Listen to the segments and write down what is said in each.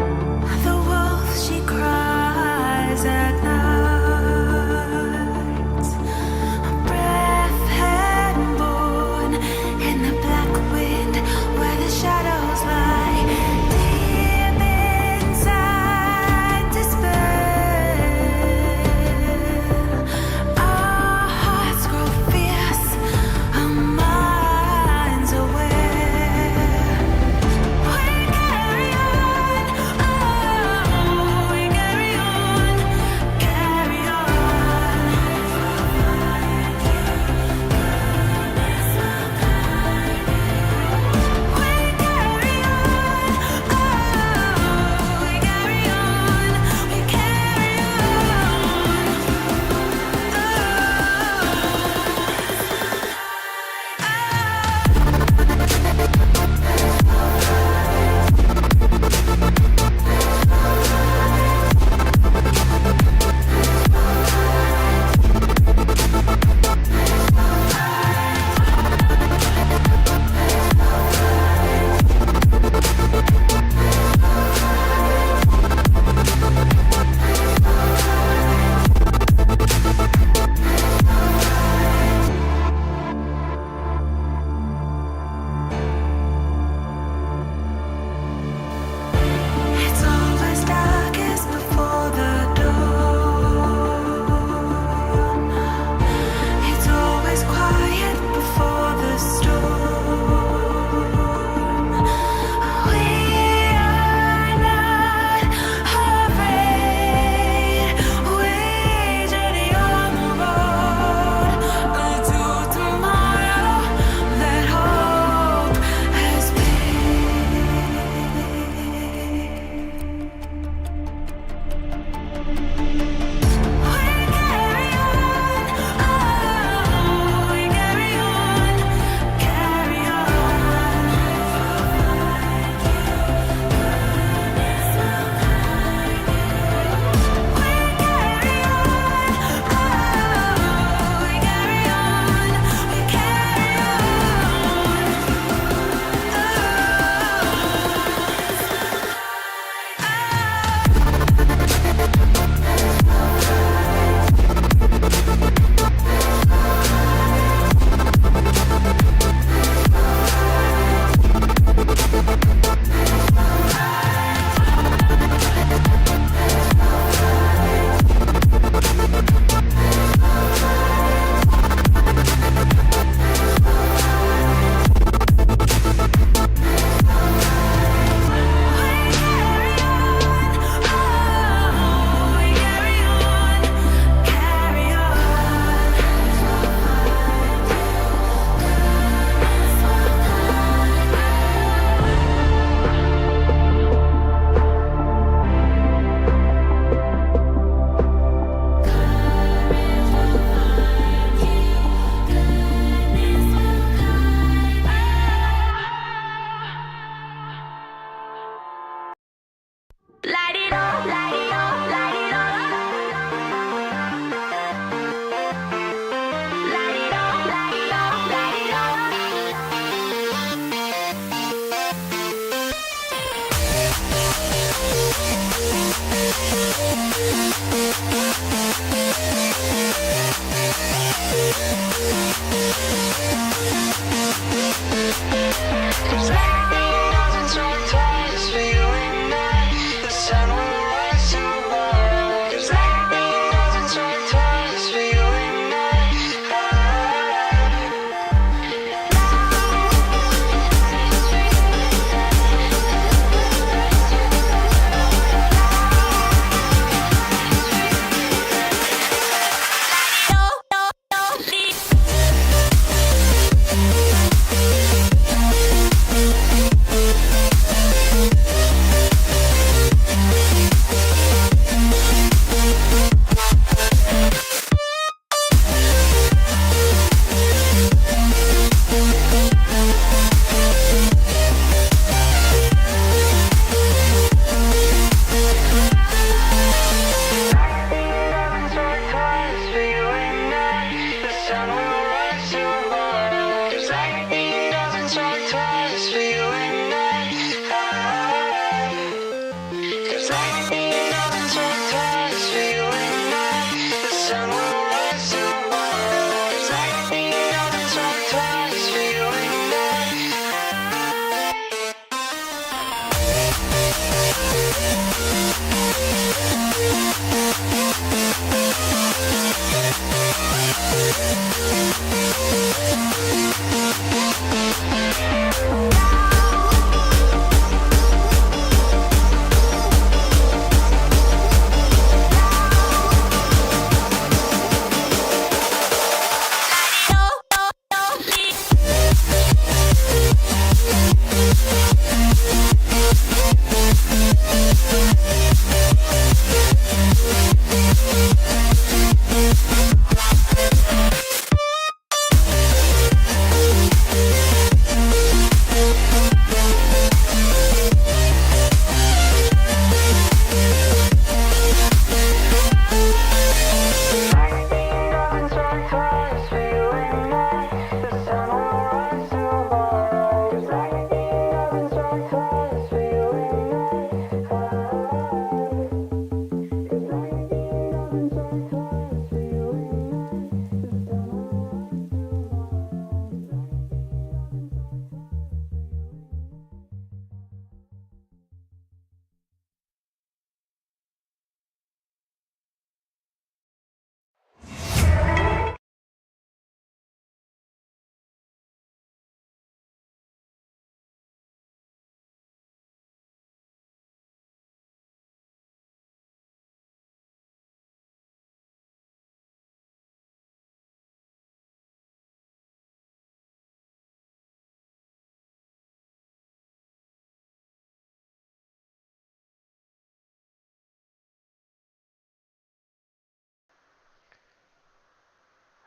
The wolf, she cries at night. A breath had born in the black wind where the shadows lie. Deep inside despair, our hearts grow fierce, our minds aware. We carry on, oh, we carry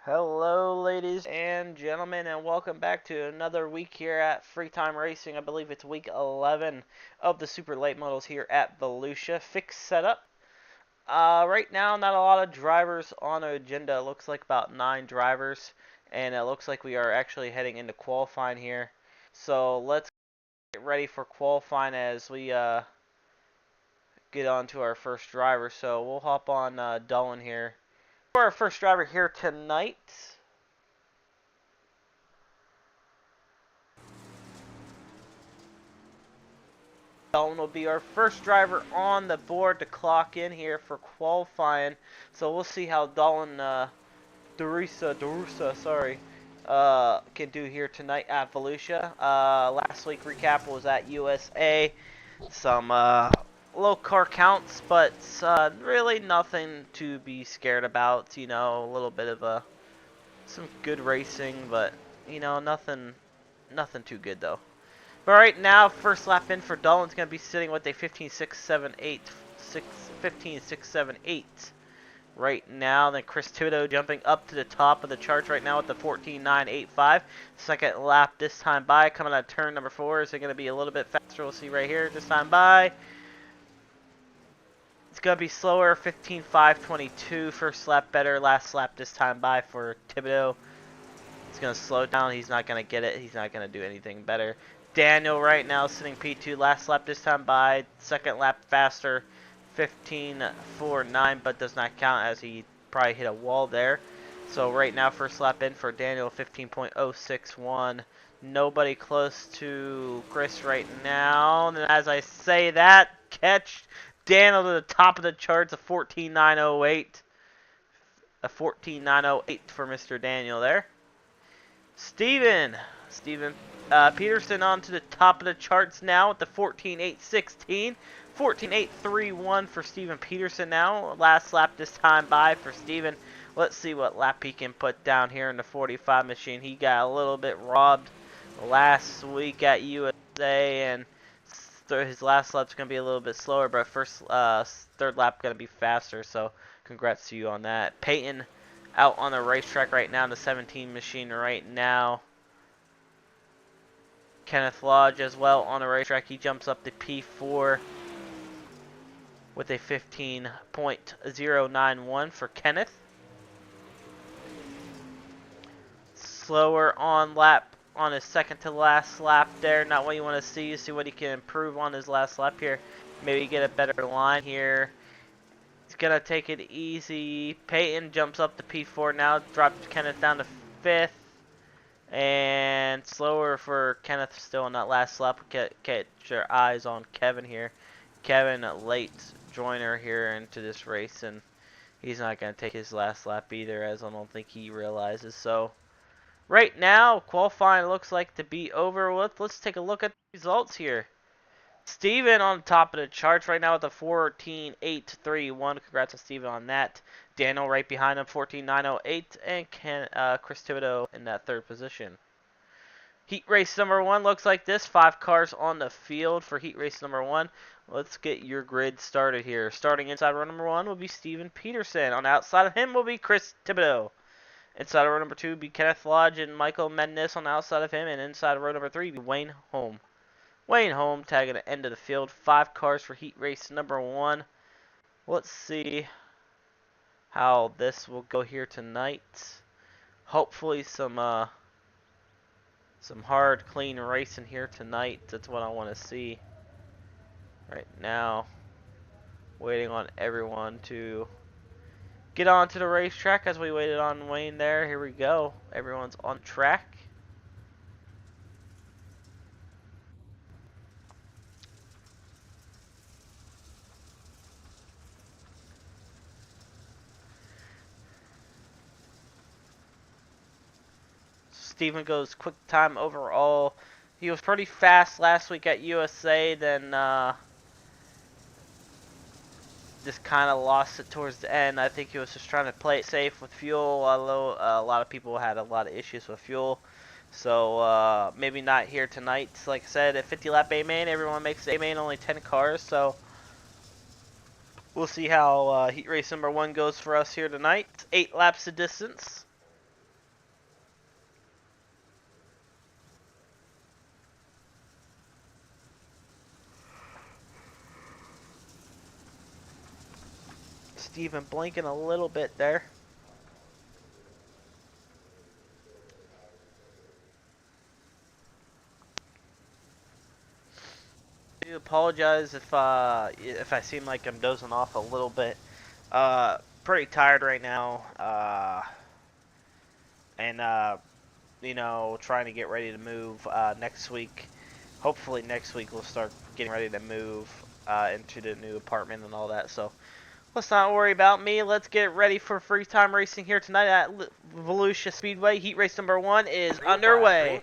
Hello, ladies and gentlemen, and welcome back to another week here at Free Time Racing. I believe it's week 11 of the Super Late Models here at Volusia. Fixed setup. Right now, not a lot of drivers on the agenda. It looks like about 9 drivers, and it looks like we are actually heading into qualifying here. So let's get ready for qualifying as we get on to our first driver. So we'll hop on Dolan here. For our first driver here tonight. Dolan will be our first driver on the board to clock in here for qualifying. So we'll see how Dolan Darusa, sorry, can do here tonight at Volusia. Last week recap was at USA. Some low car counts, but really nothing to be scared about. You know, a little bit of some good racing, but you know, nothing too good though. But right now, first lap in for Dolan's going to be sitting with a 15.678. 15.678 right now. Then Chris Thibodeau jumping up to the top of the charts right now with the 14.985. Second lap this time by, coming out of turn number 4. Is it going to be a little bit faster? We'll see right here this time by. It's going to be slower, 15.522. First lap better, last lap this time by for Thibodeau. It's going to slow down. He's not going to get it. He's not going to do anything better. Daniel right now sitting P2. Last lap this time by. Second lap faster. 15.49, but does not count as he probably hit a wall there. So right now first lap in for Daniel. 15.061. Nobody close to Chris right now. And as I say that, catch Daniel to the top of the charts. A 14.908. A 14.908 for Mr. Daniel there. Steven Peterson on to the top of the charts now with the 14.816. 14.831 for Steven Peterson now. Last lap this time by for Steven. Let's see what lap he can put down here in the 45 machine. He got a little bit robbed last week at USA, and his last lap's going to be a little bit slower, but third lap going to be faster, so congrats to you on that. Peyton out on the racetrack right now in the 17 machine right now. Kenneth Lodge as well on the racetrack. He jumps up to P4 with a 15.091 for Kenneth. Slower on lap on his second to last lap there. Not what you want to see. You see what he can improve on his last lap here. Maybe get a better line here. He's going to take it easy. Peyton jumps up to P4 now. Drops Kenneth down to 5th. And slower for Kenneth still on that last lap. Get your eyes on Kevin here. Kevin late joiner here into this race, and he's not going to take his last lap either, as I don't think he realizes. So right now, qualifying looks like to be over with. Let's take a look at the results here. Steven on top of the charts right now with a 14.831. Congrats to Steven on that. Daniel right behind him, 14.908, and Chris Thibodeau in that third position. Heat race number 1 looks like this. 5 cars on the field for heat race number 1. Let's get your grid started here. Starting inside row number 1 will be Steven Peterson. On the outside of him will be Chris Thibodeau. Inside row number 2 will be Kenneth Lodge and Michael Mendes on the outside of him. And inside row number 3 will be Wayne Holm. Wayne Holm tagging the end of the field. 5 cars for heat race number 1. Let's see how this will go here tonight. Hopefully some hard, clean racing here tonight. That's what I want to see. Right now, waiting on everyone to get onto the racetrack as we waited on Wayne there. Here we go. Everyone's on track. Steven goes quick time overall. He was pretty fast last week at USA, then just kind of lost it towards the end. I think he was just trying to play it safe with fuel, although a lot of people had a lot of issues with fuel. So maybe not here tonight. Like I said, at 50 lap A main, everyone makes A main, only 10 cars. So we'll see how heat race number 1 goes for us here tonight. 8 laps of distance. Steven blinking a little bit there. I do apologize if I seem like I'm dozing off a little bit. Pretty tired right now. And you know, trying to get ready to move next week. Hopefully next week we'll start getting ready to move into the new apartment and all that. So let's not worry about me. Let's get ready for free time racing here tonight at Volusia Speedway. Heat race number 1 is underway.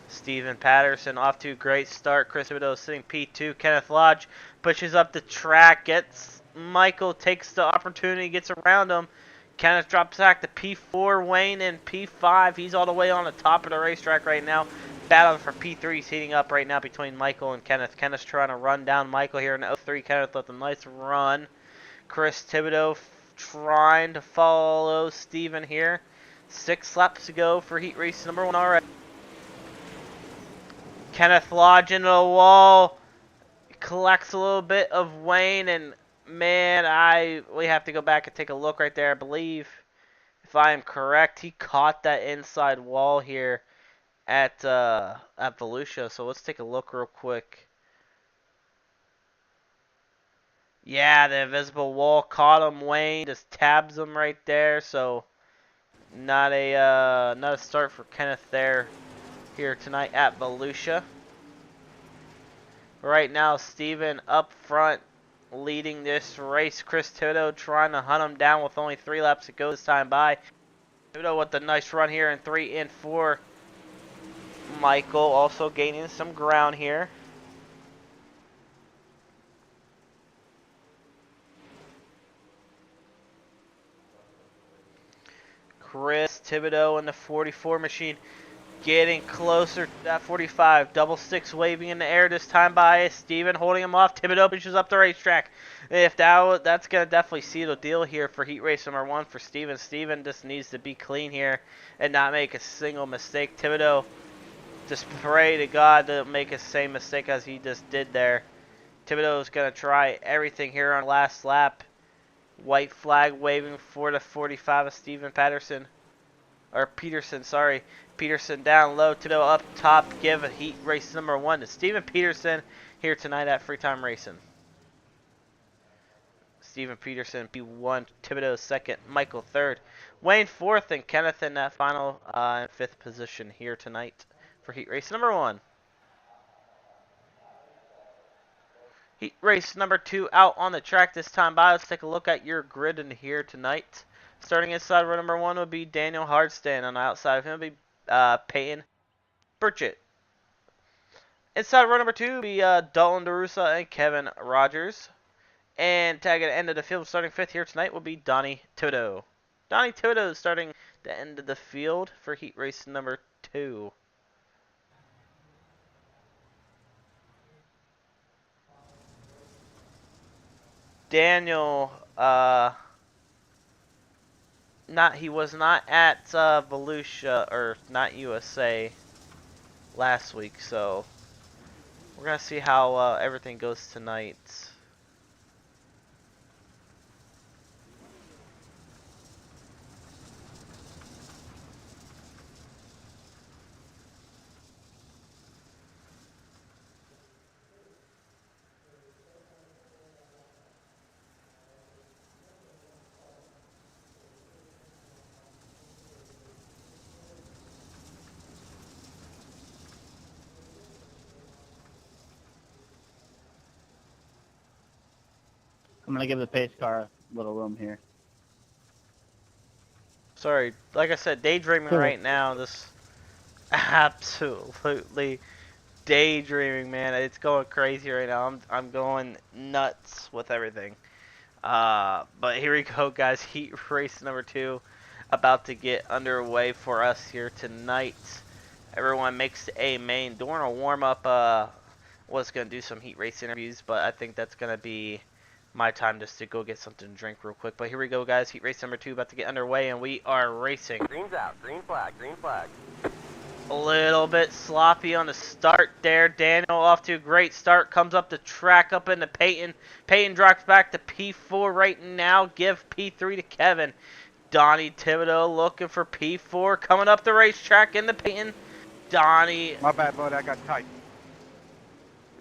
Steven Patterson off to a great start. Chris Thibodeau sitting P2. Kenneth Lodge pushes up the track. Michael takes the opportunity, gets around him. Kenneth drops back to P4. Wayne in P5. He's all the way on the top of the racetrack right now. Battling for P3 is heating up right now between Michael and Kenneth. Kenneth's trying to run down Michael here in 03. Kenneth with a nice run. Chris Thibodeau trying to follow Steven here. 6 laps to go for heat race number 1 already. Kenneth Lodge into the wall. Collects a little bit of Wayne, and man, we have to go back and take a look right there. I believe, if I am correct, he caught that inside wall here at Volusia. So let's take a look real quick. Yeah, the invisible wall caught him. Wayne just tabs him right there. So not a start for Kenneth there here tonight at Volusia. Right now, Steven up front leading this race. Chris Thibodeau trying to hunt him down with only 3 laps to go this time by. Thibodeau with a nice run here in 3 and 4. Michael also gaining some ground here. Chris Thibodeau in the 44 machine getting closer to that 45. Double sticks waving in the air this time by Steven, holding him off. Thibodeau pushes up the racetrack. If that's going to definitely seal the deal here for heat race number 1 for Steven. Steven just needs to be clean here and not make a single mistake. Thibodeau, just pray to God to make the same mistake as he just did there. Thibodeau is going to try everything here on last lap. White flag waving for the 45 of Steven Patterson. Or Peterson, sorry. Peterson down low. Thibodeau up top. Give a heat race number 1 to Steven Peterson here tonight at Free Time Racing. Steven Peterson P1, Thibodeau 2nd, Michael 3rd, Wayne 4th, and Kenneth in that final 5th position here tonight for heat race number 1. Heat race number 2 out on the track this time by. Let's take a look at your grid in here tonight. Starting inside row number 1 will be Daniel Hardston. On the outside of him will be Peyton Burchett. Inside row number 2 will be Dalton DeRussa and Kevin Rogers. And tagging the end of the field starting 5th here tonight will be Donnie Thibodeau. Donnie Thibodeau starting the end of the field for heat race number 2. Daniel, he was not at Volusia or not USA last week, so we're gonna see how everything goes tonight. I'm gonna give the pace car a little room here. Sorry, like I said, daydreaming Cool. right now. This absolutely daydreaming, man. It's going crazy right now. I'm going nuts with everything. But here we go, guys. Heat race number 2 about to get underway for us here tonight. Everyone makes the A main. During a warm-up, was going to do some heat race interviews, but I think that's going to be my time just to go get something to drink real quick. But here we go, guys. Heat race number 2 about to get underway, and we are racing. Green's out. Green flag. Green flag. A little bit sloppy on the start there. Daniel off to a great start. Comes up the track up into Peyton. Peyton drops back to P4 right now. Give P3 to Kevin. Donnie Thibodeau looking for P4. Coming up the racetrack into Peyton. Donnie My bad, bud. I got tight.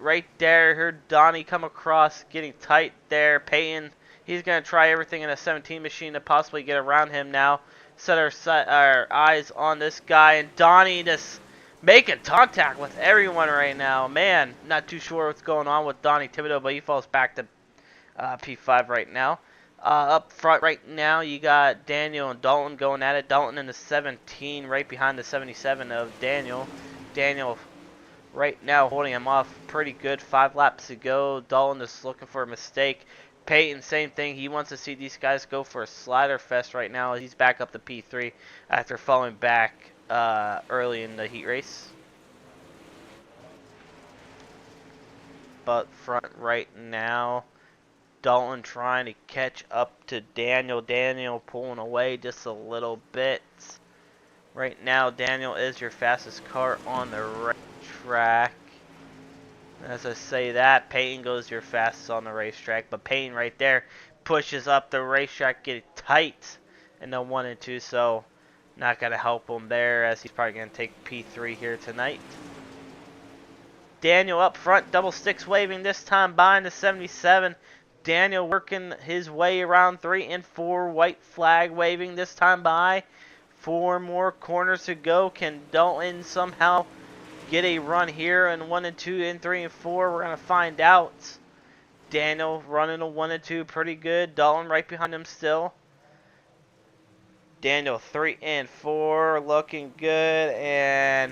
right there. Heard Donnie come across getting tight there. Peyton, he's going to try everything in a 17 machine to possibly get around him now. Set our eyes on this guy, and Donnie just making contact with everyone right now. Man, not too sure what's going on with Donnie Thibodeau, but he falls back to P5 right now. Up front right now, you got Daniel and Dalton going at it. Dalton in the 17, right behind the 77 of Daniel. Daniel right now holding him off pretty good. 5 laps to go. Dalton is looking for a mistake. Peyton, same thing. He wants to see these guys go for a slider fest right now. He's back up to P3 after falling back early in the heat race. But front right now, Dalton trying to catch up to Daniel. Daniel pulling away just a little bit. Right now, Daniel is your fastest car on the racetrack. As I say that, Peyton goes your fastest on the racetrack, but Peyton right there pushes up the racetrack, getting tight in the 1 and 2, so not going to help him there as he's probably going to take P3 here tonight. Daniel up front, double sticks waving this time behind the 77. Daniel working his way around 3 and 4, white flag waving this time by. 4 more corners to go. Can Dalton somehow get a run here in 1 and 2 and 3 and 4? We're going to find out. Daniel running a 1 and 2 pretty good. Dalton right behind him still. Daniel 3 and 4 looking good, and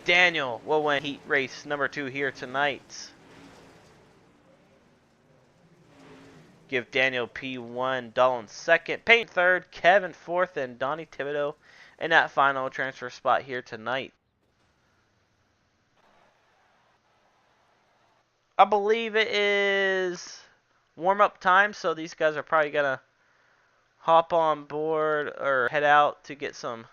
Daniel will win heat race number 2 here tonight. Give Daniel P1, Dalton 2nd, Peyton 3rd, Kevin 4th, and Donnie Thibodeau in that final transfer spot here tonight. I believe it is warm-up time, so these guys are probably going to hop on board or head out to get some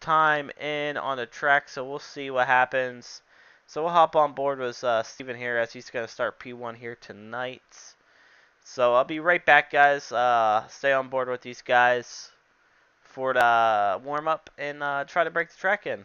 time in on the track, so we'll see what happens. So we'll hop on board with Steven here as he's going to start P1 here tonight. So I'll be right back, guys. Stay on board with these guys for the warm-up and try to break the track in.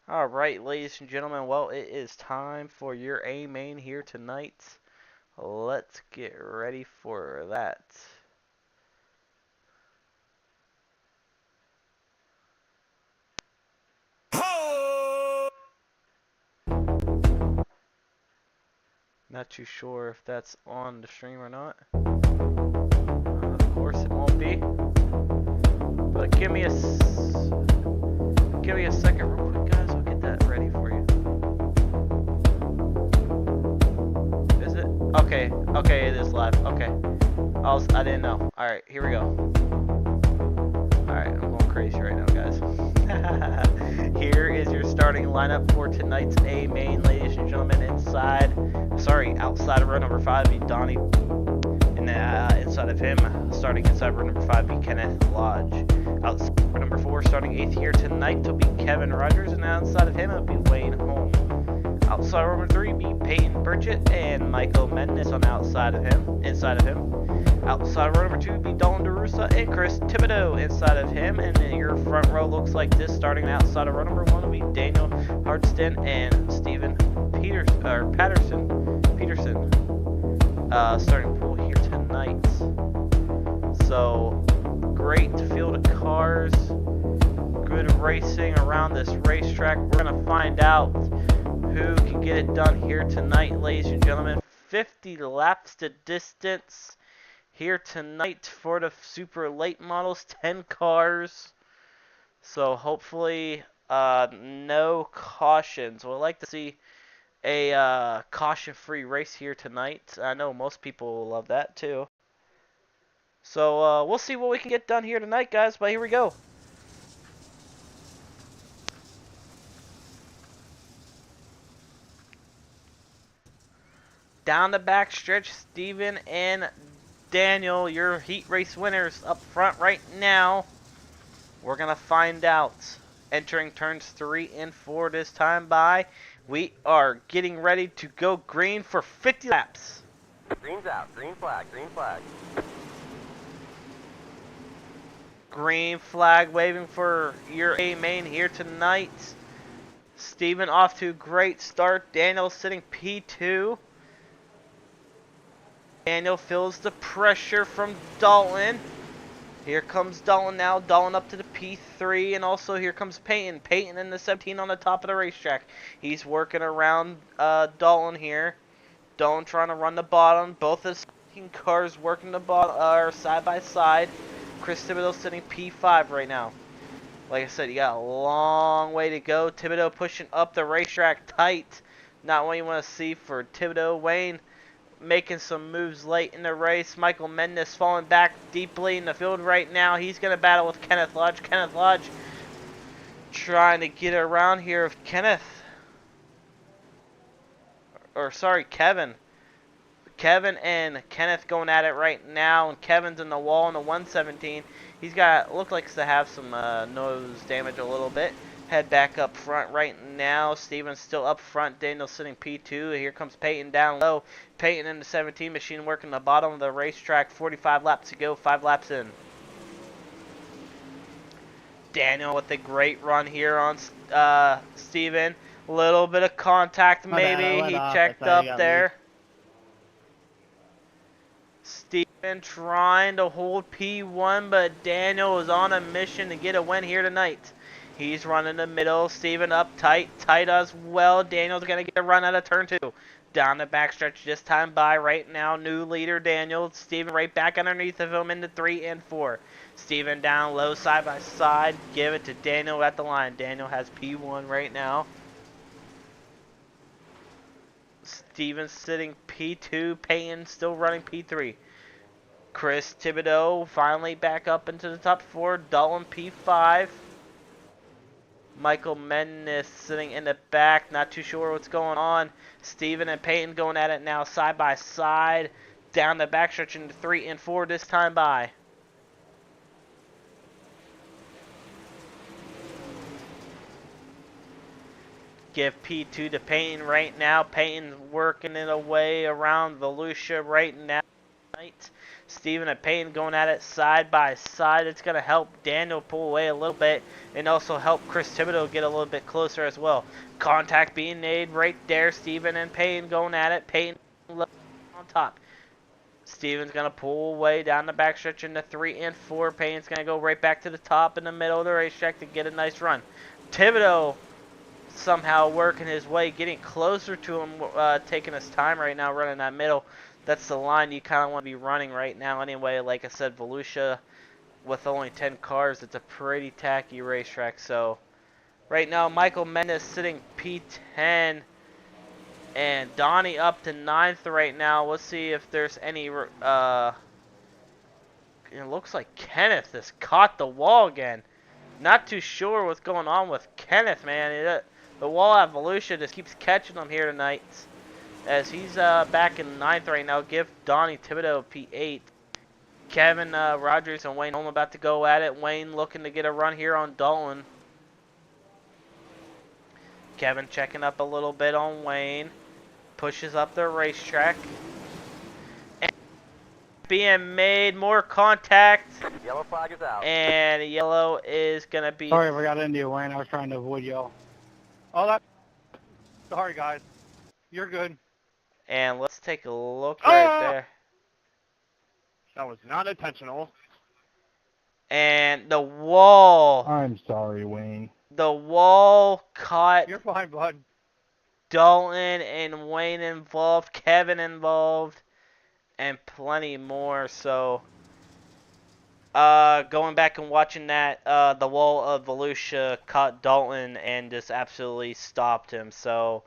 Alright, ladies and gentlemen, well, it is time for your A main here tonight. Let's get ready for that. Not too sure if that's on the stream or not. Of course it won't be. But give me a second real quick, guys. I'll get that ready for you. Is it? Okay, it is live. Okay. I didn't know. Alright, here we go. Alright, I'm going crazy right now, guys. Here is your starting lineup for tonight's A main, ladies and gentlemen. Outside of row number 5 be Donnie. And inside of him, starting inside row number 5 be Kenneth Lodge. Outside row number 4, starting 8th here tonight, will be Kevin Rogers. And outside of him, it'll be Wayne Holm. Outside row number 3 be Peyton Burchett and Michael Mendes on inside of him. Outside row number 2 be Dalton DeRussa and Chris Thibodeau inside of him. And then your front row looks like this. Starting outside of row number 1 will be Daniel Hardston and Stephen Peterson. Starting pool here tonight. So great field of cars. Good racing around this racetrack. We're gonna find out who can get it done here tonight, ladies and gentlemen. 50 laps to distance here tonight for the super late models, 10 cars. So hopefully no cautions. We'd like to see a caution-free race here tonight. I know most people will love that too. So we'll see what we can get done here tonight, guys, but here we go. Down the back stretch, Steven and Daniel, your heat race winners up front right now. We're going to find out. Entering turns 3 and 4 this time by. We are getting ready to go green for 50 laps. Green's out. Green flag. Green flag. Green flag waving for your A main here tonight. Steven off to a great start. Daniel sitting P2. Daniel feels the pressure from Dalton. Here comes Dalton now. Dalton up to the P3. And also here comes Peyton. Peyton in the 17 on the top of the racetrack. He's working around Dalton here. Dalton trying to run the bottom. Both of the cars working the bottom side by side. Chris Thibodeau sitting P5 right now. Like I said, you got a long way to go. Thibodeau pushing up the racetrack tight. Not what you want to see for Thibodeau. Wayne making some moves late in the race. Michael Mendes falling back deeply in the field right now. He's going to battle with Kenneth Lodge. Kenneth Lodge trying to get around here with Kevin. Kevin and Kenneth going at it right now. And Kevin's in the wall in the 117. He's got, look like to have some nose damage a little bit. Head back up front right now. Steven's still up front. Daniel's sitting P2. Here comes Peyton down low. Peyton in the 17 machine working the bottom of the racetrack. 45 laps to go. 5 laps in. Daniel with a great run here on Steven. Little bit of contact maybe. He checked up there. Steven trying to hold P1, but Daniel is on a mission to get a win here tonight. He's running the middle. Steven up tight as well. Daniel's going to get a run out of turn 2. Down the backstretch this time by right now. New leader Daniel. Steven right back underneath of him into 3 and 4. Steven down low side by side. Give it to Daniel at the line. Daniel has P1 right now. Steven sitting P2. Peyton still running P3. Chris Thibodeau finally back up into the top 4. Dalton P5. Michael Mendes sitting in the back, not too sure what's going on. Steven and Peyton going at it now side by side. Down the backstretch into 3 and 4 this time by. Give P2 to Peyton right now. Peyton's working it away around Volusia right now. tonight. Steven and Peyton going at it side by side. It's going to help Daniel pull away a little bit and also help Chris Thibodeau get a little bit closer as well. Contact being made right there. Steven and Peyton going at it. Peyton on top. Steven's going to pull away down the backstretch into 3 and 4. Payne's going to go right back to the top in the middle of the racetrack to get a nice run. Thibodeau somehow working his way, getting closer to him, taking his time right now running that middle. That's the line you kind of want to be running right now anyway. Like I said, Volusia with only 10 cars, it's a pretty tacky racetrack. So right now, Michael Mendes sitting P10. And Donnie up to 9th right now. Let's see if there's any, it looks like Kenneth has caught the wall again. Not too sure what's going on with Kenneth, man. The wall at Volusia just keeps catching him here tonight. As he's back in 9th right now. Give Donnie Thibodeau P8. Kevin Rogers and Wayne Holm about to go at it. Wayne looking to get a run here on Dalton. Kevin checking up a little bit on Wayne. Pushes up the racetrack. And being made, more contact. Yellow flag is out. And yellow is going to be... Sorry, we got into you, Wayne. I was trying to avoid y'all. Oh, that... Sorry, guys. You're good. And let's take a look right there. That was not intentional. And the wall... I'm sorry, Wayne. The wall caught You're fine, bud. Dalton and Wayne involved, Kevin involved, and plenty more. So, going back and watching that, the wall of Volusia caught Dalton and just absolutely stopped him. So,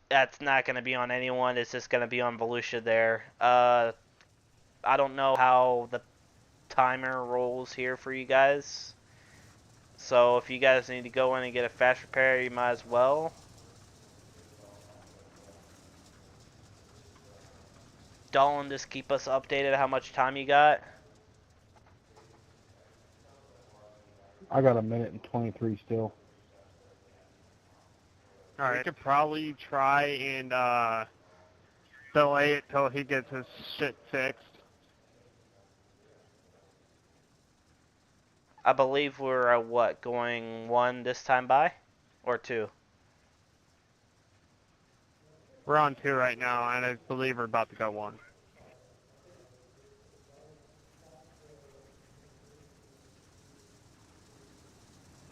that's not going to be on anyone. It's just going to be on Volusia there. I don't know how the timer rolls here for you guys. So, if you guys need to go in and get a fast repair, you might as well. Dalton, just keep us updated how much time you got. I got 1:23 still. Alright. We could probably try and delay it till he gets his shit fixed. I believe we're what, going 1 this time by? Or 2? We're on 2 right now, and I believe we're about to go 1.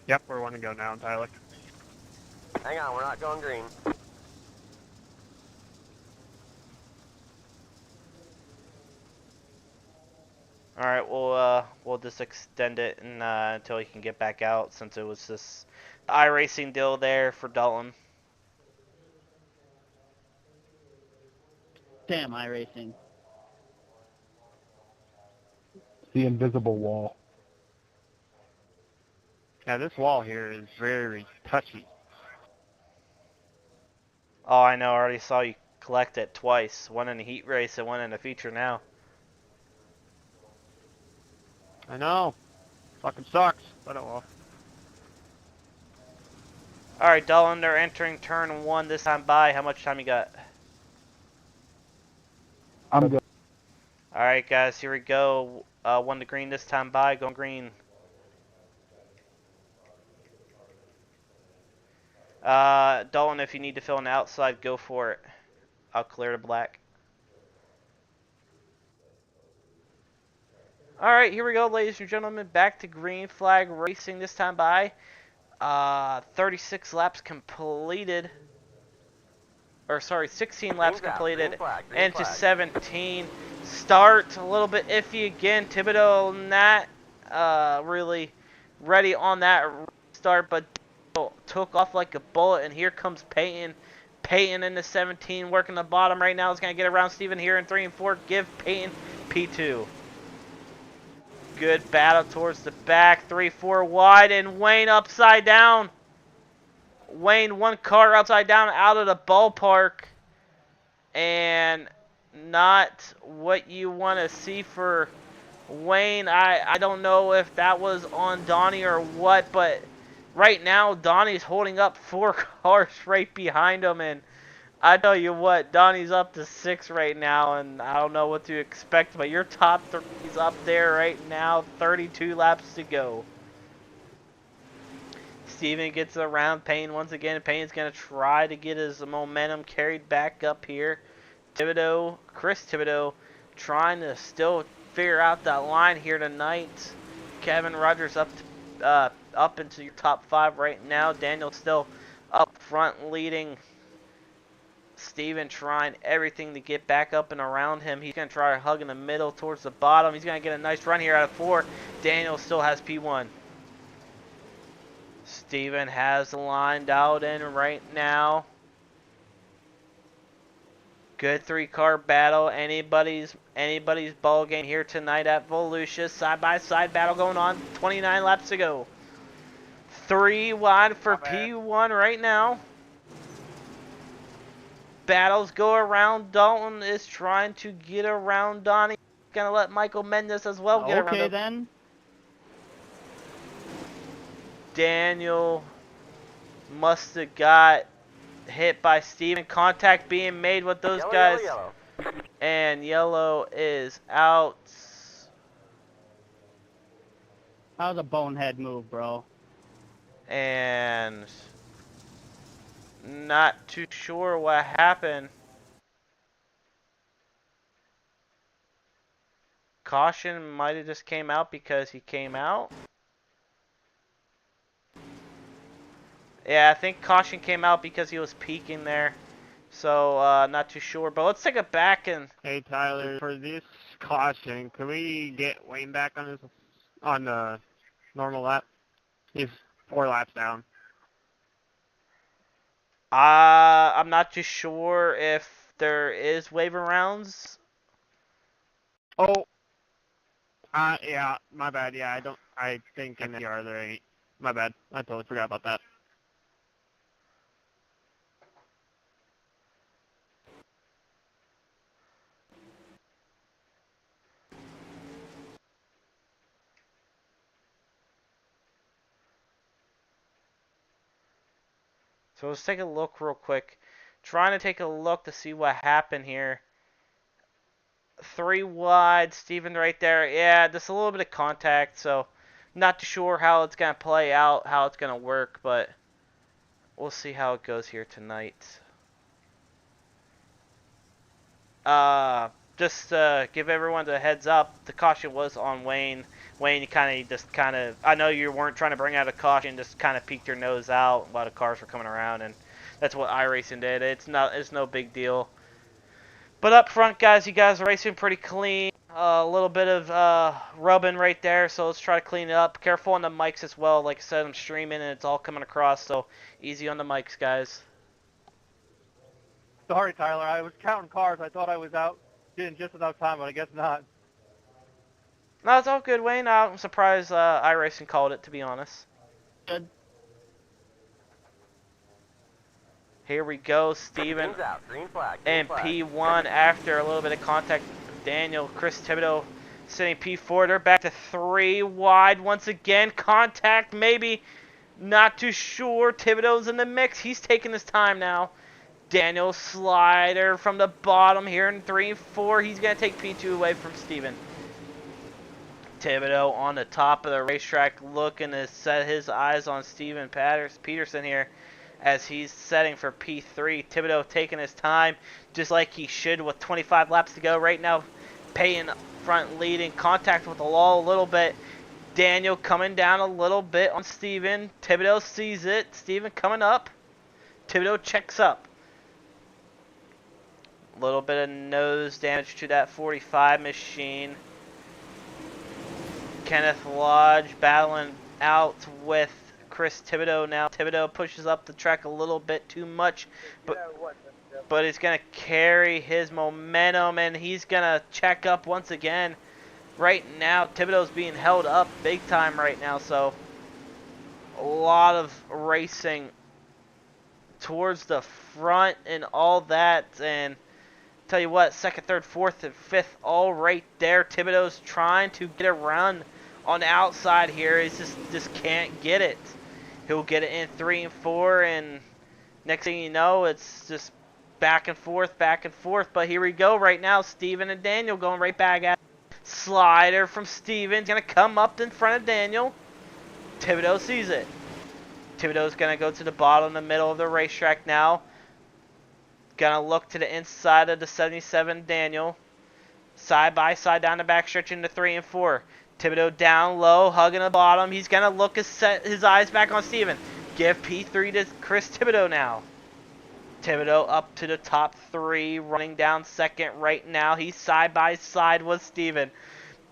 Yep, we're 1 to go now, Tyler. Hang on, we're not going green. Alright, we'll just extend it and, until he can get back out, since it was this iRacing deal there for Dalton. Damn, iRacing. The invisible wall. Yeah, this wall here is very touchy. Oh, I know, I already saw you collect it twice. One in a heat race and one in a feature now. I know. Fucking sucks, but oh well. Alright, Dalton, they're entering turn 1 this time by. How much time you got? I'm good. Alright, guys, here we go. 1 to green this time by. Going green. Dalton, if you need to fill an outside, go for it. I'll clear the black. Alright, here we go, ladies and gentlemen. Back to green flag racing this time by. 36 laps completed. Or, sorry, 16 laps completed. Into 17. Start a little bit iffy again. Thibodeau not really ready on that start, but took off like a bullet, and here comes Peyton. Peyton into 17, working the bottom right now. Is going to get around Steven here in 3 and 4. Give Peyton P2. Good battle towards the back. 3-4 wide, and Wayne upside down. Wayne 1 car upside down out of the ballpark. And not what you want to see for Wayne. I don't know if that was on Donnie or what, but right now Donnie's holding up 4 cars right behind him, and I tell you what, Donnie's up to 6 right now, and I don't know what to expect, but your top 3 is up there right now. 32 laps to go. Steven gets around Payne once again. Payne's going to try to get his momentum carried back up here. Chris Thibodeau, trying to still figure out that line here tonight. Kevin Rogers up into your top 5 right now. Daniel still up front leading. Steven trying everything to get back up and around him. He's going to try to hug in the middle towards the bottom. He's going to get a nice run here out of 4. Daniel still has P1. Steven has the line dialed in right now. Good 3-car battle. Anybody's ball game here tonight at Volusia. Side-by-side battle going on. 29 laps to go. 3 wide for P1 right now. Battles go around. Dalton is trying to get around Donnie. Gonna let Michael Mendes as well get around him. Okay then. Daniel must have got hit by Steven. Contact being made with those Yellow, guys. yellow, yellow. And yellow is out. That was a bonehead move, bro. And not too sure what happened. Caution might have just came out because he came out. Yeah, I think caution came out because he was peeking there. So, not too sure. But let's take it back and... Hey Tyler, for this caution, can we get Wayne back on the normal lap? He's 4 laps down. I'm not too sure if there is waiver rounds. Oh, yeah, my bad. Yeah, I think in the NPR there ain't. My bad. I totally forgot about that. So let's take a look real quick. Trying to take a look to see what happened here. 3 wide, Steven right there. Yeah, just a little bit of contact, so not too sure how it's going to play out, how it's going to work, but we'll see how it goes here tonight. Just give everyone the heads up, the caution was on Wayne. Wayne, you kind of, I know you weren't trying to bring out a caution, just kind of peeked your nose out while the cars were coming around, and that's what iRacing did. It's no big deal. But up front, guys, you guys are racing pretty clean. A little bit of rubbing right there, so let's try to clean it up. Careful on the mics as well. Like I said, I'm streaming and it's all coming across, so easy on the mics, guys. Sorry, Tyler. I was counting cars. I thought I was out getting just enough time, but I guess not. No, it's all good, Wayne. I'm surprised iRacing called it, to be honest. Good. Here we go, Steven. Green's out. Green flag. And P1 after a little bit of contact. Daniel, Chris Thibodeau sitting P4. They're back to 3 wide once again. Contact, maybe. Not too sure. Thibodeau's in the mix. He's taking his time now. Daniel slider from the bottom here in 3 and 4. He's going to take P2 away from Steven. Thibodeau on the top of the racetrack looking to set his eyes on Steven Peterson here as he's setting for P3. Thibodeau taking his time just like he should with 25 laps to go. Right now, Payne front leading. Contact with the wall a little bit. Daniel coming down a little bit on Steven. Thibodeau sees it. Steven coming up. Thibodeau checks up. A little bit of nose damage to that 45 machine. Kenneth Lodge battling out with Chris Thibodeau now. Thibodeau pushes up the track a little bit too much, but he's going to carry his momentum, and he's going to check up once again. Right now, Thibodeau's being held up big time right now, so a lot of racing towards the front and all that, and tell you what, 2nd, 3rd, 4th, and 5th all right there. Thibodeau's trying to get a run on the outside here. He just can't get it. He'll get it in 3 and 4, and next thing you know, it's just back and forth, but here we go right now. Steven and Daniel going right back at it. Slider from Steven's going to come up in front of Daniel. Thibodeau sees it. Thibodeau's going to go to the bottom in the middle of the racetrack now. Going to look to the inside of the 77 Daniel. Side by side down the backstretch into 3 and 4. Thibodeau down low, hugging the bottom. He's going to look to set his eyes back on Steven. Give P3 to Chris Thibodeau now. Thibodeau up to the top 3, running down second right now. He's side by side with Steven.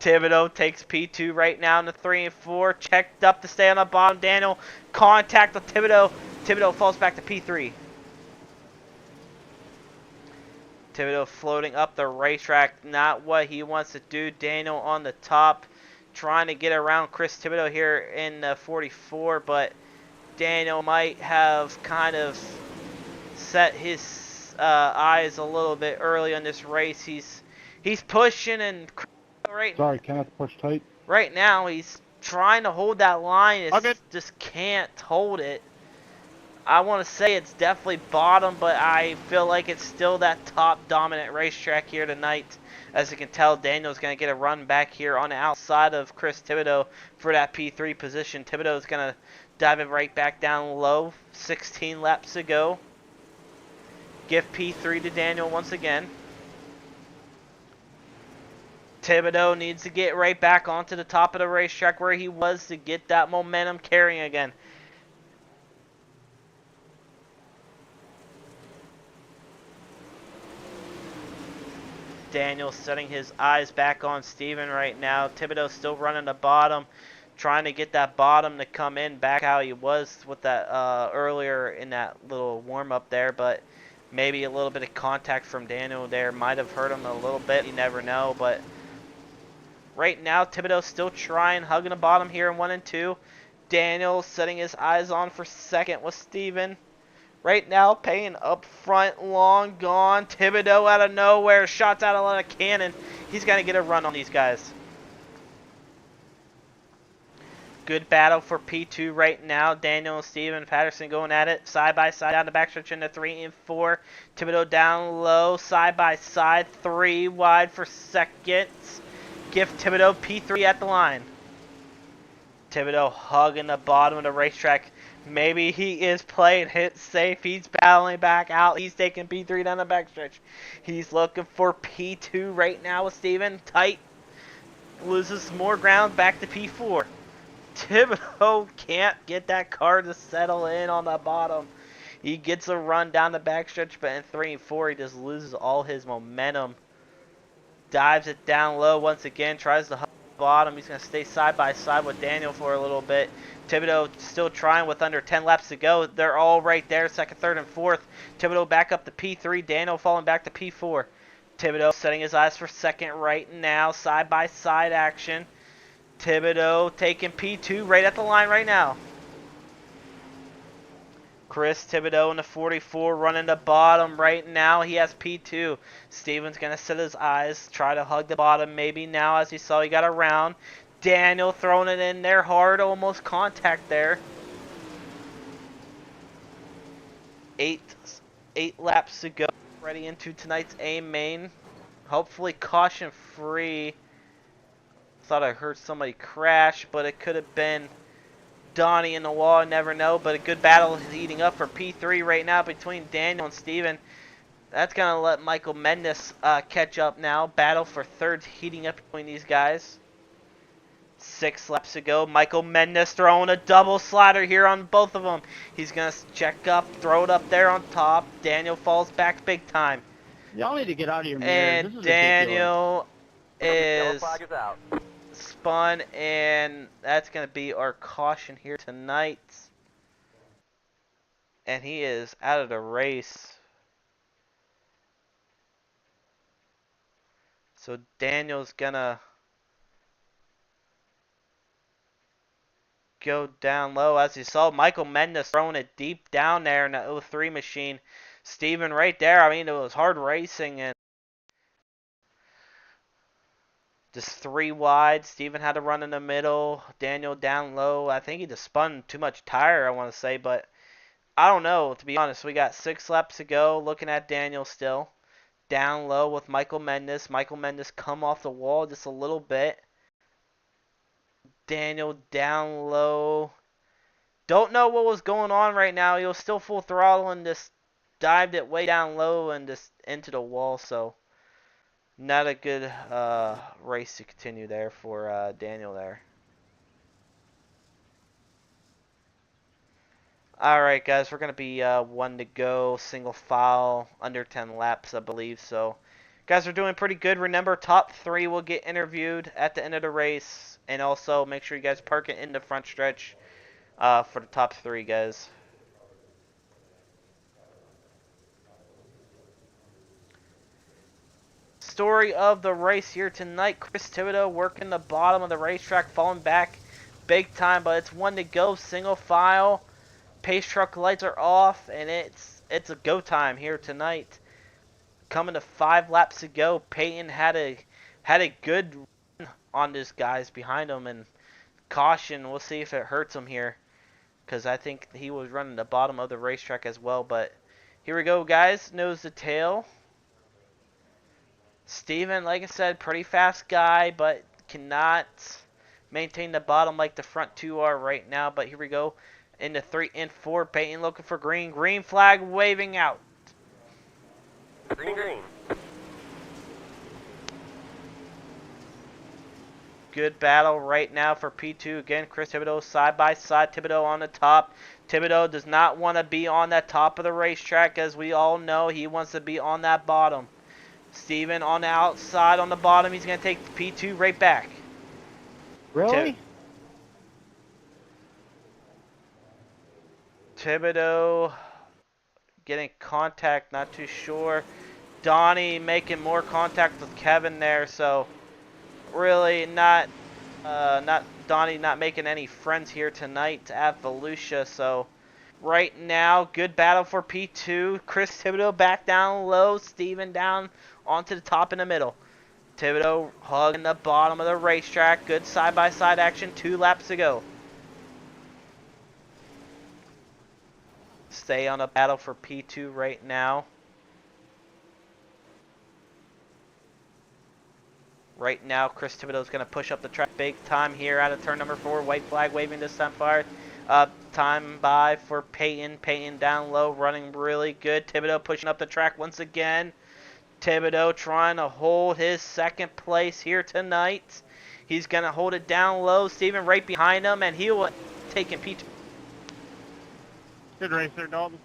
Thibodeau takes P2 right now in the 3 and 4. Checked up to stay on the bottom. Daniel contact with Thibodeau. Thibodeau falls back to P3. Thibodeau floating up the racetrack. Not what he wants to do. Daniel on the top. Trying to get around Chris Thibodeau here in the 44. But Daniel might have kind of set his eyes a little bit early on this race. He's pushing and Sorry, Kenneth, push tight. right now he's trying to hold that line. It's Okay. just can't hold it. I want to say it's definitely bottom, but I feel like it's still that top dominant racetrack here tonight. As you can tell, Daniel's going to get a run back here on the outside of Chris Thibodeau for that P3 position. Thibodeau's going to dive it right back down low. 16 laps to go. Give P3 to Daniel once again. Thibodeau needs to get right back onto the top of the racetrack where he was to get that momentum carrying again. Daniel setting his eyes back on Steven right now. Thibodeau still running the bottom, trying to get that bottom to come in back how he was with that earlier in that little warm-up there, but maybe a little bit of contact from Daniel there might have hurt him a little bit. You never know, but right now Thibodeau still trying, hugging the bottom here in 1 and 2. Daniel setting his eyes on for second with Steven. Right now, Payne up front, long gone. Thibodeau out of nowhere, shots out of a cannon. He's going to get a run on these guys. Good battle for P2 right now. Daniel and Steven Patterson going at it side by side down the backstretch into 3 and 4. Thibodeau down low, side by side, 3 wide for seconds. Give Thibodeau P3 at the line. Thibodeau hugging the bottom of the racetrack. Maybe he is playing it safe. He's battling back out. He's taking P3 down the backstretch. He's looking for P2 right now with Steven. Tight. Loses more ground back to P4. Thibodeau can't get that car to settle in on the bottom. He gets a run down the backstretch, but in 3 and 4 he just loses all his momentum. Dives it down low once again. Tries to hug the bottom. He's going to stay side by side with Daniel for a little bit. Thibodeau still trying with under 10 laps to go. They're all right there, second, third, and fourth. Thibodeau back up to P3. Daniel falling back to P4. Thibodeau setting his eyes for second right now. Side by side action. Thibodeau taking P2 right at the line right now. Chris Thibodeau in the 44 running the bottom right now. He has P2. Steven's going to set his eyes, try to hug the bottom maybe now as he saw he got around. Daniel throwing it in there hard, almost contact there. 8 laps to go. Ready into tonight's A main. Hopefully caution free. Thought I heard somebody crash, but it could have been Donnie in the wall. I never know, but a good battle is heating up for P3 right now between Daniel and Steven. That's going to let Michael Mendes catch up now. Battle for third heating up between these guys. 6 laps to go. Michael Mendes throwing a double slider here on both of them. He's going to check up, throw it up there on top. Daniel falls back big time. Y'all need to get out of your mirrors. This And is Daniel Yellow is flag is out. spun, and that's going to be our caution here tonight. And he is out of the race. So Daniel's going to go down low. As you saw, Michael Mendes throwing it deep down there in the 03 machine. Steven right there. I mean, it was hard racing and just 3 wide. Steven had to run in the middle. Daniel down low. I think he just spun too much tire, I want to say, but I don't know, to be honest. We got 6 laps to go. Looking at Daniel still. Down low with Michael Mendes. Michael Mendes come off the wall just a little bit. Daniel down low. Don't know what was going on right now. He was still full throttle and just dived it way down low and just into the wall. So not a good race to continue there for Daniel there. Alright guys, we're going to be 1 to go, single file, under 10 laps I believe. So guys are doing pretty good. Remember, top 3 will get interviewed at the end of the race. And also make sure you guys park it in the front stretch for the top 3 guys. Story of the race here tonight. Chris Thibodeau working the bottom of the racetrack, falling back big time, but it's 1 to go, single file. Pace truck lights are off, and it's a go time here tonight. Coming to 5 laps to go. Peyton had a good run on these guys behind him, and caution. We'll see if it hurts him here, because I think he was running the bottom of the racetrack as well. But here we go, guys. Nose to tail. Steven, like I said, pretty fast guy, but cannot maintain the bottom like the front 2 are right now. But here we go. Into 3 and 4. Peyton looking for green. Green flag waving out. Green, green. Good battle right now for P2. Again, Chris Thibodeau side by side. Thibodeau on the top. Thibodeau does not want to be on that top of the racetrack, as we all know. He wants to be on that bottom. Steven on the outside on the bottom. He's going to take P2 right back. Really? Thibodeau getting contact, not too sure. Donnie making more contact with Kevin there, so really not Donnie not making any friends here tonight at Volusia. So right now, good battle for P2. Chris Thibodeau back down low, Steven down onto the top in the middle. Thibodeau hugging the bottom of the racetrack. Good side-by-side action. 2 laps to go. Stay on a battle for P2 right now. Right now, Chris Thibodeau is going to push up the track big time here out of turn number 4. White flag waving this time far. Time by for Peyton. Peyton down low, running really good. Thibodeau pushing up the track once again. Thibodeau trying to hold his 2nd place here tonight. He's going to hold it down low. Steven right behind him, and he will take in P2. Good race there, Dalton.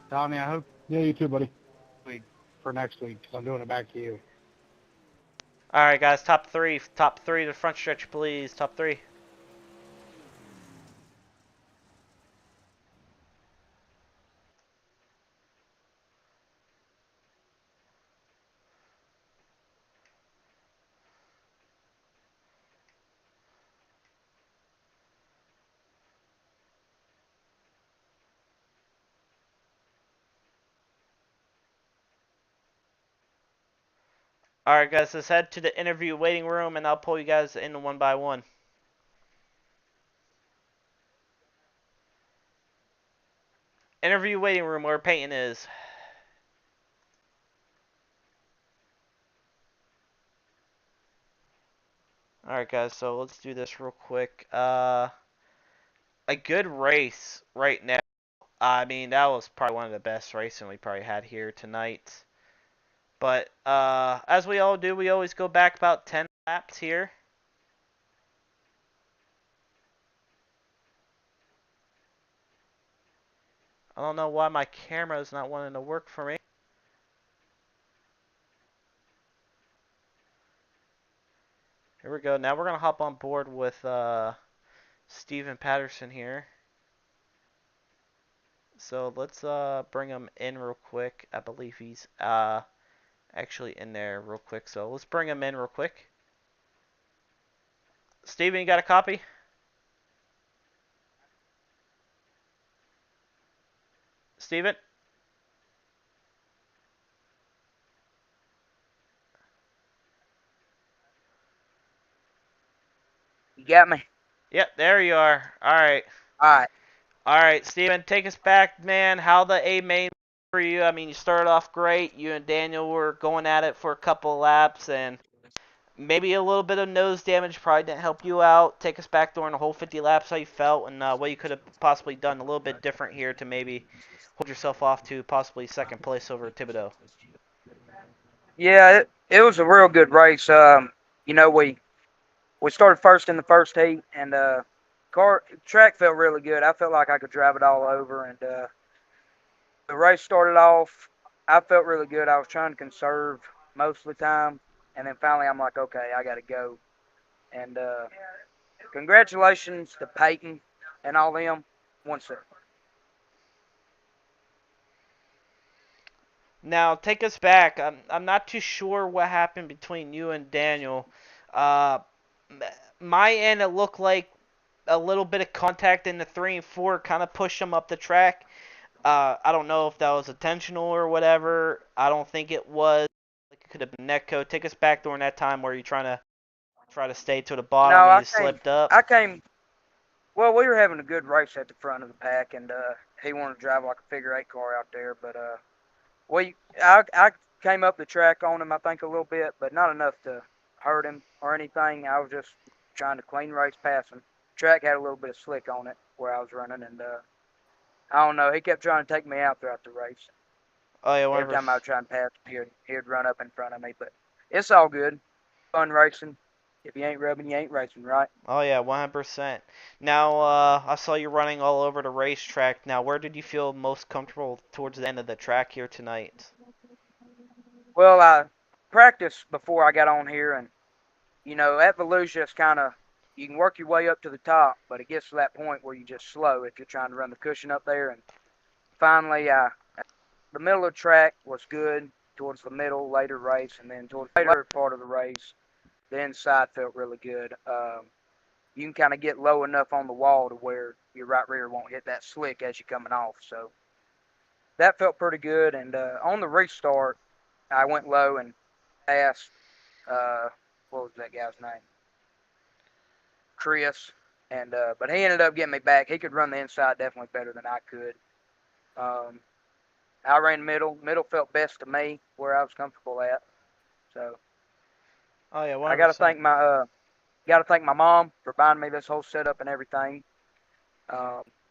Donnie, I hope Yeah, you too, buddy. for next week, 'cause I'm doing it back to you. Alright, guys, top 3. Top 3 to the front stretch, please. Top 3. Alright, guys, let's head to the interview waiting room, and I'll pull you guys in 1 by 1. Interview waiting room where Peyton is. Alright, guys, so let's do this real quick. A good race right now. I mean, that was probably one of the best racing we probably had here tonight. But as we all do, we always go back about 10 laps here. I don't know why my camera is not wanting to work for me. Here we go. Now we're going to hop on board with Steven Patterson here. So let's bring him in real quick. I believe he's actually in there real quick. So let's bring him in real quick. Steven, you got a copy? Steven? You got me? Yep, there you are. Alright. Alright. All right, Steven, take us back, man. How the A main for you? I mean, you started off great. You and Daniel were going at it for a couple of laps, and maybe a little bit of nose damage probably didn't help you out. Take us back during the whole 50 laps, how you felt, and what you could have possibly done a little bit different here to maybe hold yourself off to possibly second place over Thibodeau. Yeah, it was a real good race. You know, we started first in the first heat, and track felt really good. I felt like I could drive it all over, and the race started off. I felt really good. I was trying to conserve most of the time, and then finally I'm like, okay, I got to go. And congratulations to Peyton and all them. One second. Now, take us back. I'm not too sure what happened between you and Daniel. Uh, my end, it looked like a little bit of contact in the 3 and 4 kind of pushed him up the track. I don't know if that was intentional or whatever. I don't think it was. Like it could have been netcode. Take us back during that time where you're try to stay to the No, bottom and you slipped up. I came. Well, we were having a good race at the front of the pack, and he wanted to drive like a figure-8 car out there, but I came up the track on him, I think, a little bit, but not enough to hurt him or anything. I was just trying to clean race past him. Track had a little bit of slick on it where I was running, and I don't know. He kept trying to take me out throughout the race. Oh yeah, Every time I would try and pass him, he'd run up in front of me, but it's all good. Fun racing. If you ain't rubbing, you ain't racing, right? Oh yeah, 100%. Now, I saw you running all over the racetrack. Now, where did you feel most comfortable towards the end of the track here tonight? Well, I practiced before I got on here, and at Volusia, it's kind of, you can work your way up to the top, but it gets to that point where you just slow if you're trying to run the cushion up there. And finally, the middle of the track was good towards the middle, later race, and then towards the later part of the race, the inside felt really good. You can kind of get low enough on the wall to where your right rear won't hit that slick as you're coming off. So that felt pretty good. And on the restart, I went low and passed, what was that guy's name? Chris. And but he ended up getting me back. He could run the inside definitely better than I could. I ran middle. Middle felt best to me where I was comfortable at. So Oh yeah, 100%. I got to thank my mom for buying me this whole setup and everything.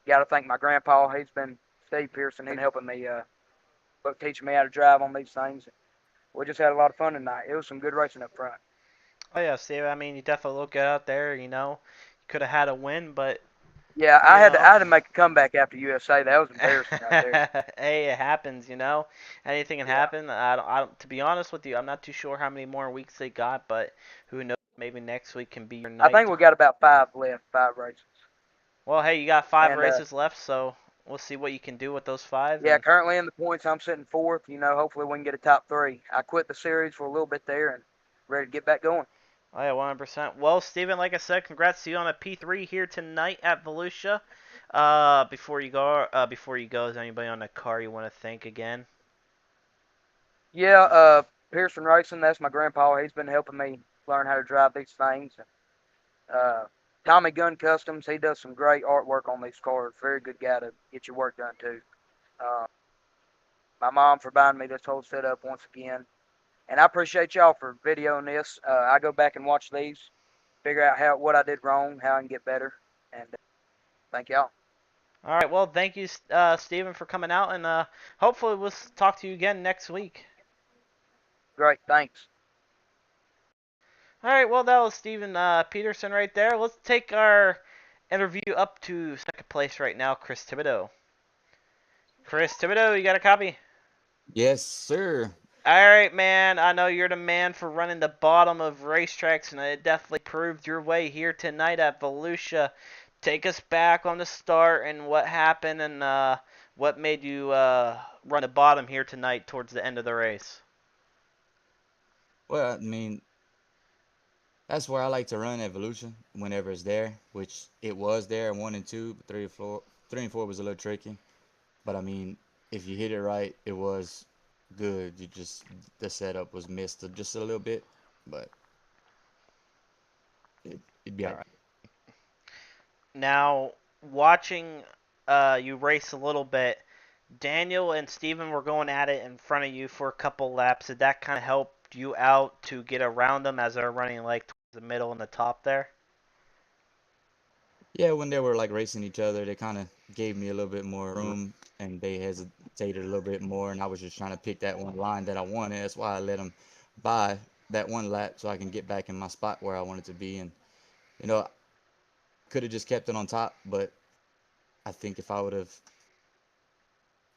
Got to thank my grandpa. He's been Steve Pearson. He's been helping me, teaching me how to drive on these things. We just had a lot of fun tonight. It was some good racing up front. Oh yeah, Steve. I mean, you definitely look good out there. You know, you could have had a win, but Yeah, you I had know. to make a comeback after USA. That was embarrassing right there. Hey, it happens. You know, anything can Yeah, happen. To be honest with you, I'm not too sure how many more weeks they got, but who knows? Maybe next week can be your I night. think we got about 5 left, 5 races. Well, hey, you got 5 And races left, so we'll see what you can do with those 5. yeah, And currently in the points, I'm sitting 4th. Hopefully we can get a top 3. I quit the series for a little bit there and ready to get back going. oh yeah, 100%. Well, Steven, like I said, congrats to you on a P3 here tonight at Volusia. Before you go, is anybody on the car you want to thank again? Yeah, Pearson Racing, that's my grandpa. He's been helping me learn how to drive these things. Tommy Gun Customs, he does some great artwork on these cars. Very good guy to get your work done too. Uh, my mom for buying me this whole setup once again. And I appreciate y'all for videoing this. I go back and watch these, figure out what I did wrong, how I can get better. And thank y'all. All right, well, thank you, Steven, for coming out, and hopefully we'll talk to you again next week. Great, thanks. All right, well, that was Steven Peterson right there. Let's take our interview up to second place right now, Chris Thibodeau. Chris Thibodeau, you got a copy? Yes, sir. All right, man. I know you're the man for running the bottom of racetracks, and it definitely proved your way here tonight at Volusia. Take us back on the start and what happened, and what made you run the bottom here tonight towards the end of the race. Well, I mean, that's where I like to run Evolution whenever it's there, which it was there in 1 and 2, but 3 and 4 was a little tricky. But I mean, if you hit it right, it was good. The setup was missed just a little bit, but it'd be all right. Now, watching you race a little bit. Daniel and Steven were going at it in front of you for a couple laps. Did that kind of help you out to get around them as they're running like towards the middle and the top there? Yeah, when they were like racing each other, they kind of gave me a little bit more room, and they hesitated a little bit more, and I was just trying to pick that one line that I wanted. That's why I let them by that one lap so I can get back in my spot where I wanted to be. And you know, could have just kept it on top, but I think if I would have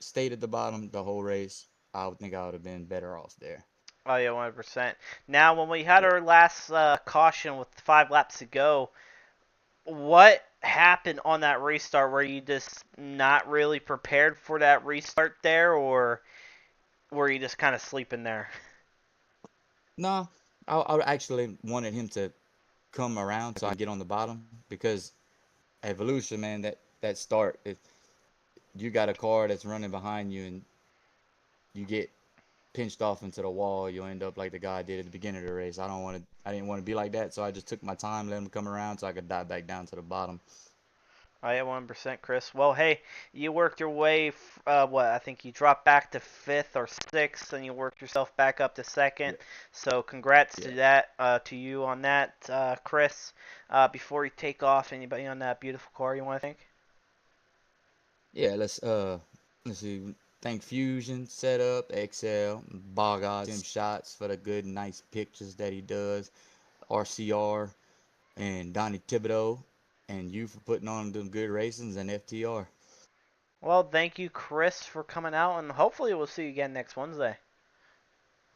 stayed at the bottom the whole race, I would think I would have been better off there. Oh yeah, 100%. Now, when we had Yeah. our last caution with 5 laps to go, what happened on that restart? Were you just not really prepared for that restart there, or were you just kind of sleeping there? No, I actually wanted him to come around so I can get on the bottom because at Volusia, man, that start, if you got a car that's running behind you and you get pinched off into the wall, you'll end up like the guy did at the beginning of the race. I didn't want to be like that, so I just took my time, let him come around so I could dive back down to the bottom. Oh yeah, 100%, Chris. Well, hey, you worked your way. What I think you dropped back to fifth or sixth, and you worked yourself back up to second. Yeah. So congrats Yeah. to that, to you on that, Chris. Before you take off, anybody on that beautiful car you want to thank? Yeah, let's see. Thank Fusion Setup, XL, Bogart, Tim Shots for the good, nice pictures that he does, RCR, and Donnie Thibodeau, and you for putting on them good races, and FTR. Well, thank you, Chris, for coming out, and hopefully we'll see you again next Wednesday.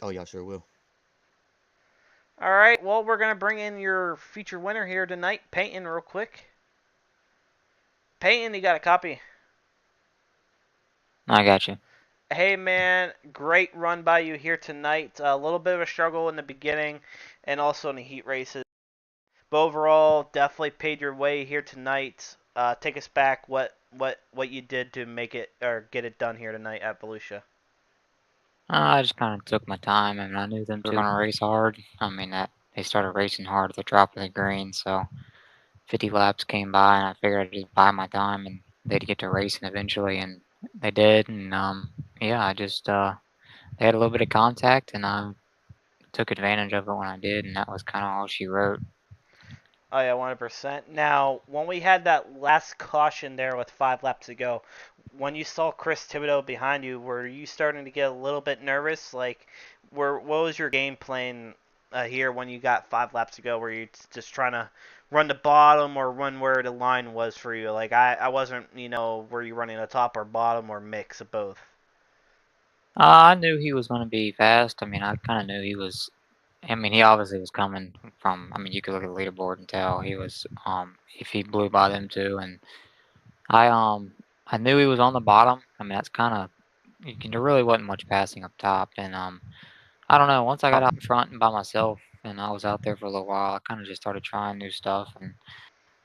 Oh, y'all sure will. All right. Well, we're gonna bring in your feature winner here tonight, Peyton, real quick. Peyton, you got a copy? I got you. Hey man, great run by you here tonight. A little bit of a struggle in the beginning and also in the heat races. But overall, definitely paid your way here tonight. Take us back what you did to make it or get it done here tonight at Volusia. I just kind of took my time. I mean, I knew them two were going to race hard. I mean, that they started racing hard at the drop of the green, so 50 laps came by, and I figured I'd just buy my time, and they'd get to racing eventually, and they did. And yeah, I just they had a little bit of contact, and I took advantage of it when I did, and that was kind of all she wrote. Oh yeah, 100%. Now, when we had that last caution there with 5 laps to go, when you saw Chris Thibodeau behind you, were you starting to get a little bit nervous? Like, what was your game plan here when you got 5 laps to go? Were you just trying to run the bottom or run where the line was for you? Like, I wasn't, were you running the top or bottom or mix of both? I knew he was going to be fast. I mean, I kind of knew he was. I mean, he obviously was coming from. I mean, you could look at the leaderboard and tell he was. If he blew by them too, and I I knew he was on the bottom. I mean, that's kind of. There really wasn't much passing up top, and I don't know. Once I got out in front and by myself, and I was out there for a little while, I kind of just started trying new stuff and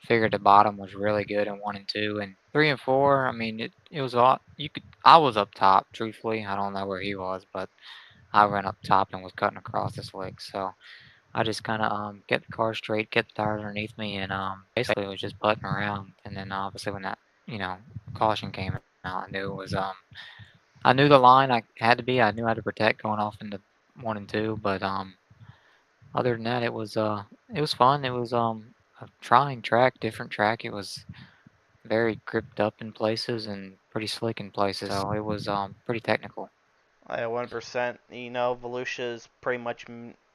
figured the bottom was really good in 1 and 2 and 3 and 4. I mean, it was a lot. You could. I was up top, truthfully. I don't know where he was, but I ran up top and was cutting across the slick. So I just kind of get the car straight, get the tires underneath me, and basically it was just putting around. And then obviously when that you know caution came out, I knew it was I knew the line I had to be. I knew how to protect going off into 1 and 2. But other than that, it was fun. It was a trying track, different track. It was very gripped up in places and pretty slick in places. So it was pretty technical. 1%. Volusia is pretty much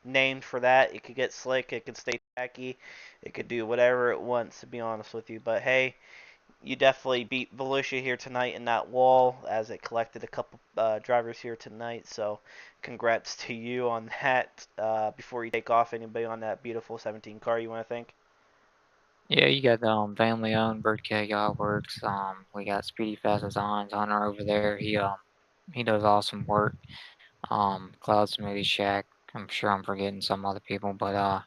named for that. It could get slick, it could stay tacky, it could do whatever it wants, to be honest with you. But hey, you definitely beat Volusia here tonight in that wall as it collected a couple drivers here tonight. So congrats to you on that. Before you take off, anybody on that beautiful 17 car you want to thank? Yeah, you got the family owned Birdcat Yacht Works. We got Speedy Fast Designs Hunter over there. He does awesome work. Cloud Smoothie Shack. I'm sure I'm forgetting some other people, but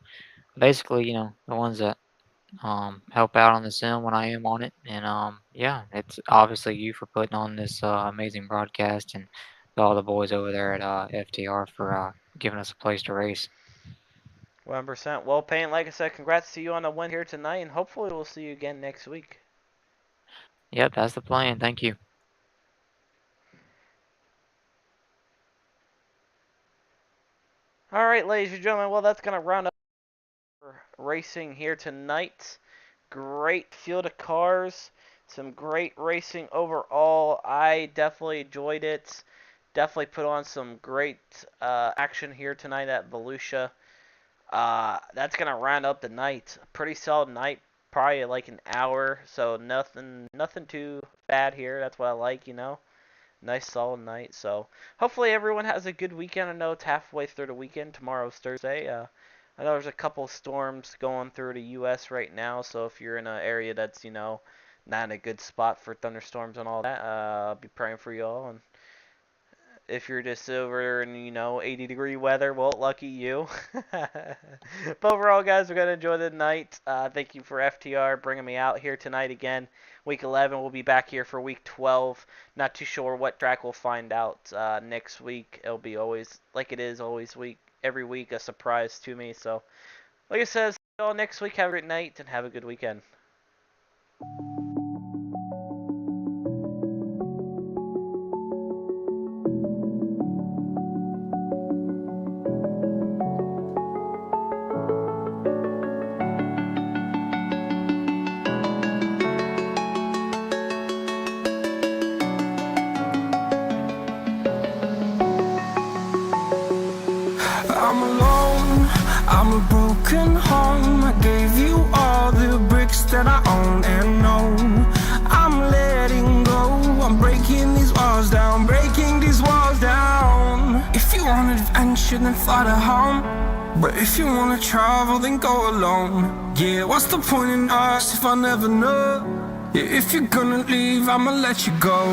basically, the ones that help out on the sim when I am on it. And yeah, it's obviously you for putting on this amazing broadcast, and all the boys over there at FTR for giving us a place to race. 100%. Well, Payne, like I said, congrats to you on the win here tonight, and hopefully we'll see you again next week. Yep, that's the plan. Thank you. All right, ladies and gentlemen, well, that's going to round up for racing here tonight. Great field of cars, some great racing overall. I definitely enjoyed it. Definitely put on some great action here tonight at Volusia. That's gonna round up the night. Pretty solid night, probably like an hour, so nothing too bad here. That's what I like, you know. Nice solid night. So hopefully everyone has a good weekend. I know it's halfway through the weekend. Tomorrow's Thursday. I know there's a couple storms going through the U.S. right now, so if you're in an area that's, you know, not in a good spot for thunderstorms and all that, I'll be praying for you all. And if you're just over in, you know, 80-degree weather, well, lucky you. But overall, guys, we're going to enjoy the night. Thank you for FTR bringing me out here tonight again. Week 11, we'll be back here for Week 12. Not too sure what track we'll find out next week. It'll be always, like it is always every week, a surprise to me. So, like I said, see you all next week. Have a great night and have a good weekend. I'm alone, I'm a broken home. I gave you all the bricks that I own and know. I'm letting go, I'm breaking these walls down, breaking these walls down. If you want adventure, then fly to home. But if you wanna travel, then go alone. Yeah, what's the point in us if I never know? Yeah, if you're gonna leave, I'ma let you go.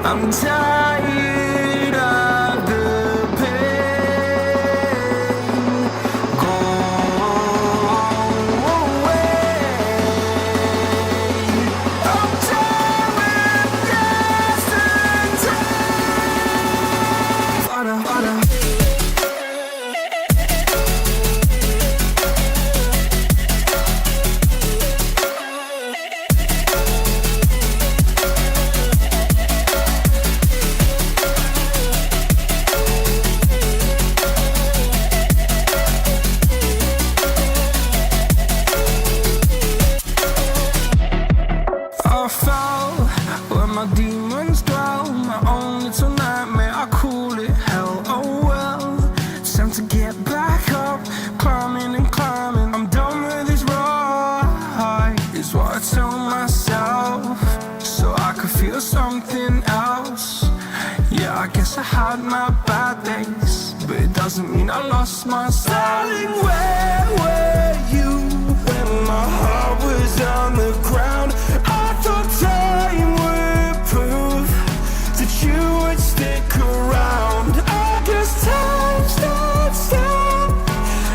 I'm tired of the pain. Go away. I'm tired of yesterday. I fell where my demons dwell. My own little nightmare, I call it hell. Oh well, it's time to get back up. Climbing and climbing, I'm done with this ride, is what I tell myself, so I could feel something else. Yeah, I guess I had my bad days, but it doesn't mean I lost my style. Darling, where were you when my heart was on the ground? I thought time would prove that you would stick around. I guess time stood still,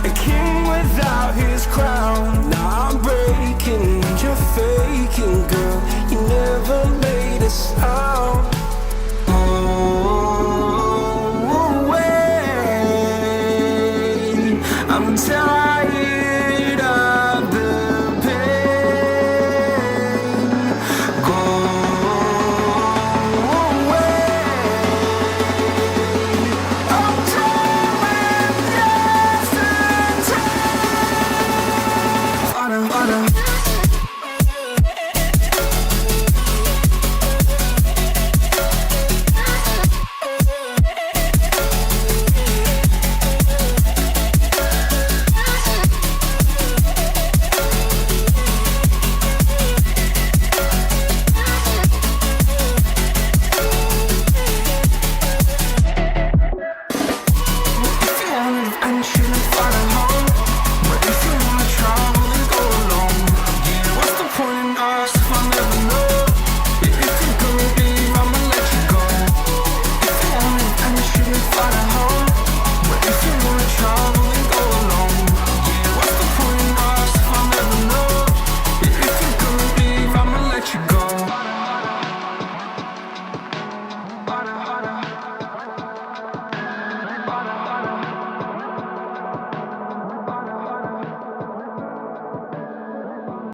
a king without his crown. Now I'm breaking and you're faking, girl. You never made a sound. Oh, wait, I'm tired.